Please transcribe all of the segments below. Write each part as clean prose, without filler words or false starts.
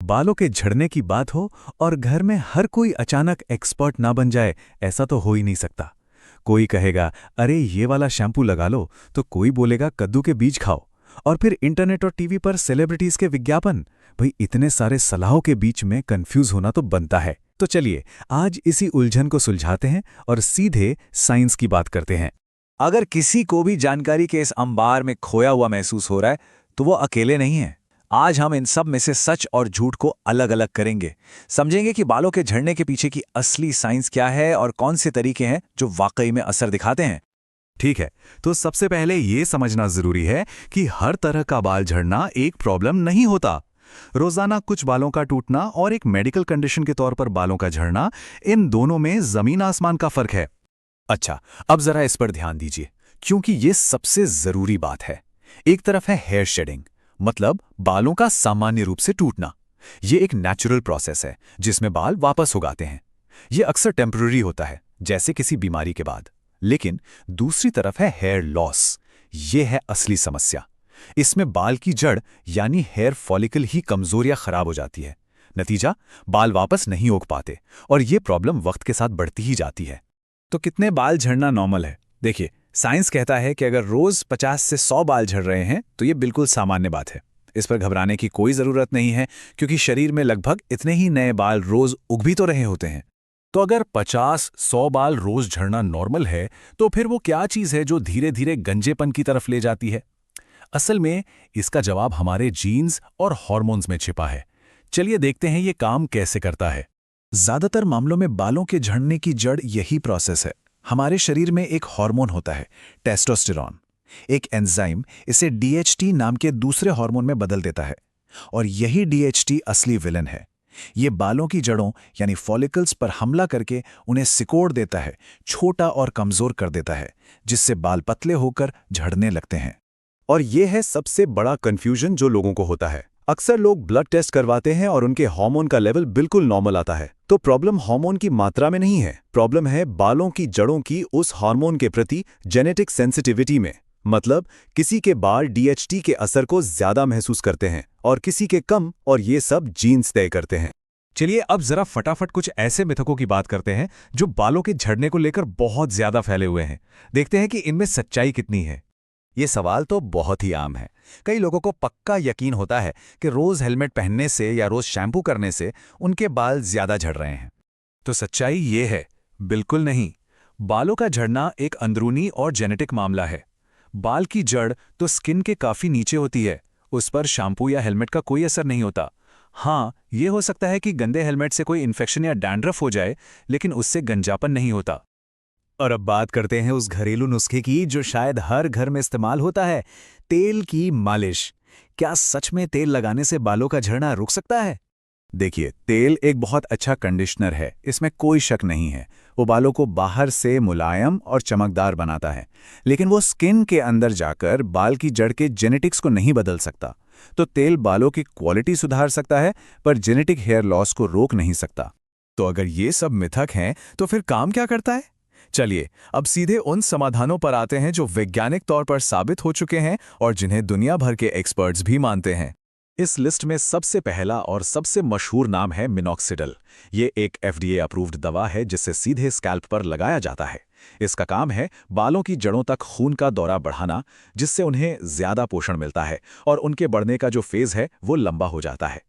बालों के झड़ने की बात हो और घर में हर कोई अचानक एक्सपर्ट ना बन जाए, ऐसा तो हो ही नहीं सकता। कोई कहेगा अरे ये वाला शैम्पू लगा लो, तो कोई बोलेगा कद्दू के बीज खाओ। और फिर इंटरनेट और टीवी पर सेलिब्रिटीज के विज्ञापन। भाई इतने सारे सलाहों के बीच में कंफ्यूज होना तो बनता है। तो चलिए आज इसी उलझन को सुलझाते हैं और सीधे साइंस की बात करते हैं। अगर किसी को भी जानकारी के इस अंबार में खोया हुआ महसूस हो रहा है तो वो अकेले नहीं है। आज हम इन सब में से सच और झूठ को अलग अलग करेंगे, समझेंगे कि बालों के झड़ने के पीछे की असली साइंस क्या है और कौन से तरीके हैं जो वाकई में असर दिखाते हैं। ठीक है, तो सबसे पहले ये समझना जरूरी है कि हर तरह का बाल झड़ना एक प्रॉब्लम नहीं होता। रोजाना कुछ बालों का टूटना और एक मेडिकल कंडीशन के तौर पर बालों का झड़ना, इन दोनों में जमीन आसमान का फर्क है। अच्छा, अब जरा इस पर ध्यान दीजिए, क्योंकि ये सबसे जरूरी बात है। एक तरफ है हेयर शेडिंग, मतलब बालों का सामान्य रूप से टूटना। ये एक नेचुरल प्रोसेस है जिसमें बाल वापस उगाते हैं। ये अक्सर टेम्पररी होता है, जैसे किसी बीमारी के बाद। लेकिन दूसरी तरफ है हेयर लॉस। ये है असली समस्या। इसमें बाल की जड़ यानी हेयर फॉलिकल ही कमजोर या खराब हो जाती है। नतीजा, बाल वापस नहीं उग पाते और ये प्रॉब्लम वक्त के साथ बढ़ती ही जाती है। तो कितने बाल झड़ना नॉर्मल है? देखिए, साइंस कहता है कि अगर रोज 50 से 100 बाल झड़ रहे हैं तो ये बिल्कुल सामान्य बात है। इस पर घबराने की कोई जरूरत नहीं है, क्योंकि शरीर में लगभग इतने ही नए बाल रोज उग भी तो रहे होते हैं। तो अगर 50-100 बाल रोज झड़ना नॉर्मल है, तो फिर वो क्या चीज है जो धीरे धीरे गंजेपन की तरफ ले जाती है? असल में इसका जवाब हमारे जीन्स और हार्मोन्स में छिपा है। चलिए देखते हैं ये काम कैसे करता है। ज्यादातर मामलों में बालों के झड़ने की जड़ यही प्रोसेस है। हमारे शरीर में एक हार्मोन होता है, टेस्टोस्टेरॉन। एक एंजाइम इसे डीएचटी नाम के दूसरे हार्मोन में बदल देता है, और यही डीएचटी असली विलन है। ये बालों की जड़ों यानी फॉलिकल्स पर हमला करके उन्हें सिकोड़ देता है, छोटा और कमजोर कर देता है, जिससे बाल पतले होकर झड़ने लगते हैं। और ये है सबसे बड़ा कंफ्यूजन जो लोगों को होता है। अक्सर लोग ब्लड टेस्ट करवाते हैं और उनके हार्मोन का लेवल बिल्कुल नॉर्मल आता है। तो प्रॉब्लम हार्मोन की मात्रा में नहीं है, प्रॉब्लम है बालों की जड़ों की उस हार्मोन के प्रति जेनेटिक सेंसिटिविटी में। मतलब किसी के बाल डीएचटी के असर को ज्यादा महसूस करते हैं और किसी के कम, और ये सब जीन्स तय करते हैं। चलिए अब जरा फटाफट कुछ ऐसे मिथकों की बात करते हैं जो बालों के झड़ने को लेकर बहुत ज्यादा फैले हुए हैं। देखते हैं कि इनमें सच्चाई कितनी है। ये सवाल तो बहुत ही आम है। कई लोगों को पक्का यकीन होता है कि रोज हेलमेट पहनने से या रोज शैम्पू करने से उनके बाल ज्यादा झड़ रहे हैं। तो सच्चाई ये है, बिल्कुल नहीं। बालों का झड़ना एक अंदरूनी और जेनेटिक मामला है। बाल की जड़ तो स्किन के काफी नीचे होती है, उस पर शैम्पू या हेलमेट का कोई असर नहीं होता। हाँ, ये हो सकता है कि गंदे हेलमेट से कोई इन्फेक्शन या डैंड्रफ हो जाए, लेकिन उससे गंजापन नहीं होता। और अब बात करते हैं उस घरेलू नुस्खे की जो शायद हर घर में इस्तेमाल होता है, तेल की मालिश। क्या सच में तेल लगाने से बालों का झड़ना रुक सकता है? देखिए, तेल एक बहुत अच्छा कंडीशनर है, इसमें कोई शक नहीं है। वो बालों को बाहर से मुलायम और चमकदार बनाता है, लेकिन वो स्किन के अंदर जाकर बाल की जड़ के जेनेटिक्स को नहीं बदल सकता। तो तेल बालों की क्वालिटी सुधार सकता है, पर जेनेटिक हेयर लॉस को रोक नहीं सकता। तो अगर ये सब मिथक हैं, तो फिर काम क्या करता है? चलिए अब सीधे उन समाधानों पर आते हैं जो वैज्ञानिक तौर पर साबित हो चुके हैं और जिन्हें दुनिया भर के एक्सपर्ट्स भी मानते हैं। इस लिस्ट में सबसे पहला और सबसे मशहूर नाम है मिनॉक्सिडिल। ये एक FDA अप्रूव्ड दवा है जिसे सीधे स्कैल्प पर लगाया जाता है। इसका काम है बालों की जड़ों तक खून का दौरा बढ़ाना, जिससे उन्हें ज्यादा पोषण मिलता है और उनके बढ़ने का जो फेज है वो लंबा हो जाता है।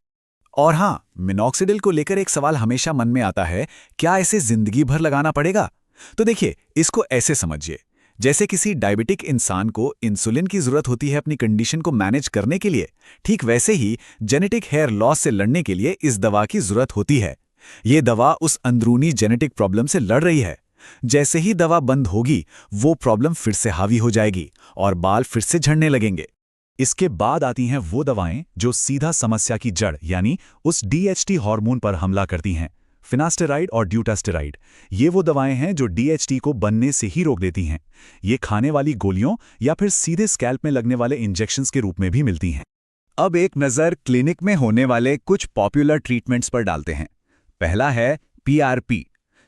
और हाँ, मिनॉक्सिडिल को लेकर एक सवाल हमेशा मन में आता है, क्या इसे जिंदगी भर लगाना पड़ेगा? तो देखिए, इसको ऐसे समझिए, जैसे किसी डायबिटिक इंसान को इंसुलिन की जरूरत होती है अपनी कंडीशन को मैनेज करने के लिए, ठीक वैसे ही जेनेटिक हेयर लॉस से लड़ने के लिए इस दवा की जरूरत होती है। ये दवा उस अंदरूनी जेनेटिक प्रॉब्लम से लड़ रही है। जैसे ही दवा बंद होगी, वो प्रॉब्लम फिर से हावी हो जाएगी और बाल फिर से झड़ने लगेंगे। इसके बाद आती हैं वो दवाएं जो सीधा समस्या की जड़ यानी उस डीएचटी हार्मोन पर हमला करती हैं। फिनास्टेराइड और ड्यूटास्टेराइड, ये वो दवाएं हैं जो डीएचटी को बनने से ही रोक देती हैं। ये खाने वाली गोलियों या फिर सीधे स्कैल्प में लगने वाले इंजेक्शंस के रूप में भी मिलती हैं। अब एक नज़र क्लिनिक में होने वाले कुछ पॉपुलर ट्रीटमेंट्स पर डालते हैं। पहला है PRP,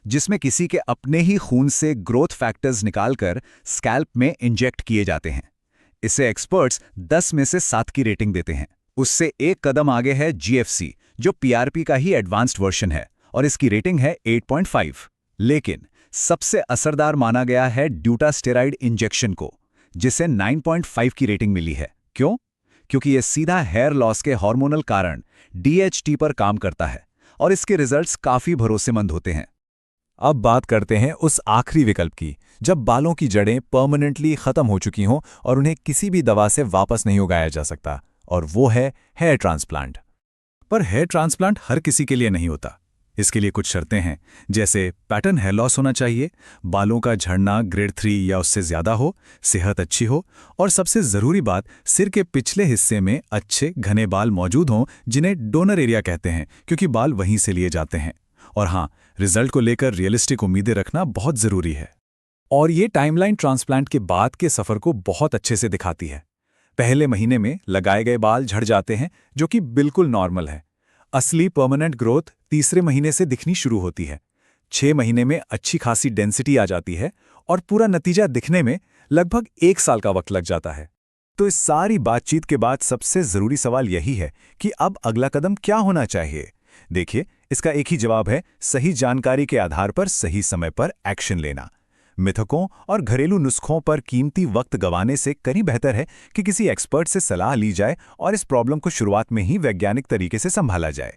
जिसमें किसी के अपने ही खून से ग्रोथ फैक्टर्स निकालकर स्कैल्प में इंजेक्ट किए जाते हैं। इसे एक्सपर्ट्स 10 में से 7 की रेटिंग देते हैं। उससे एक कदम आगे है जीएफसी, जो पीआरपी का ही एडवांस्ड वर्जन है और इसकी रेटिंग है 8.5। लेकिन सबसे असरदार माना गया है ड्यूटास्टेरॉइड इंजेक्शन को, जिसे 9.5 की रेटिंग मिली है। क्यों? क्योंकि यह सीधा हेयर लॉस के हार्मोनल कारण डीएचटी पर काम करता है और इसके रिजल्ट्स काफी भरोसेमंद होते हैं। अब बात करते हैं उस आखिरी विकल्प की, जब बालों की जड़ें परमानेंटली खत्म हो चुकी हों और उन्हें किसी भी दवा से वापस नहीं उगाया जा सकता, और वो है हेयर ट्रांसप्लांट। पर हेयर ट्रांसप्लांट हर किसी के लिए नहीं होता। इसके लिए कुछ शर्तें हैं, जैसे पैटर्न हेयर लॉस होना चाहिए, बालों का झड़ना ग्रेड 3 या उससे ज्यादा हो, सेहत अच्छी हो, और सबसे जरूरी बात, सिर के पिछले हिस्से में अच्छे घने बाल मौजूद हों, जिन्हें डोनर एरिया कहते हैं, क्योंकि बाल वहीं से लिए जाते हैं। और हाँ, रिजल्ट को लेकर रियलिस्टिक उम्मीदें रखना बहुत जरूरी है। और ये टाइमलाइन ट्रांसप्लांट के बाद के सफर को बहुत अच्छे से दिखाती है। पहले महीने में लगाए गए बाल झड़ जाते हैं, जो कि बिल्कुल नॉर्मल है। असली परमानेंट ग्रोथ तीसरे महीने से दिखनी शुरू होती है। 6 महीने में अच्छी खासी डेंसिटी आ जाती है और पूरा नतीजा दिखने में लगभग 1 साल का वक्त लग जाता है। तो इस सारी बातचीत के बाद सबसे जरूरी सवाल यही है कि अब अगला कदम क्या होना चाहिए। देखिए, इसका एक ही जवाब है, सही जानकारी के आधार पर सही समय पर एक्शन लेना। मिथकों और घरेलू नुस्खों पर कीमती वक्त गंवाने से कहीं बेहतर है कि किसी एक्सपर्ट से सलाह ली जाए और इस प्रॉब्लम को शुरुआत में ही वैज्ञानिक तरीके से संभाला जाए।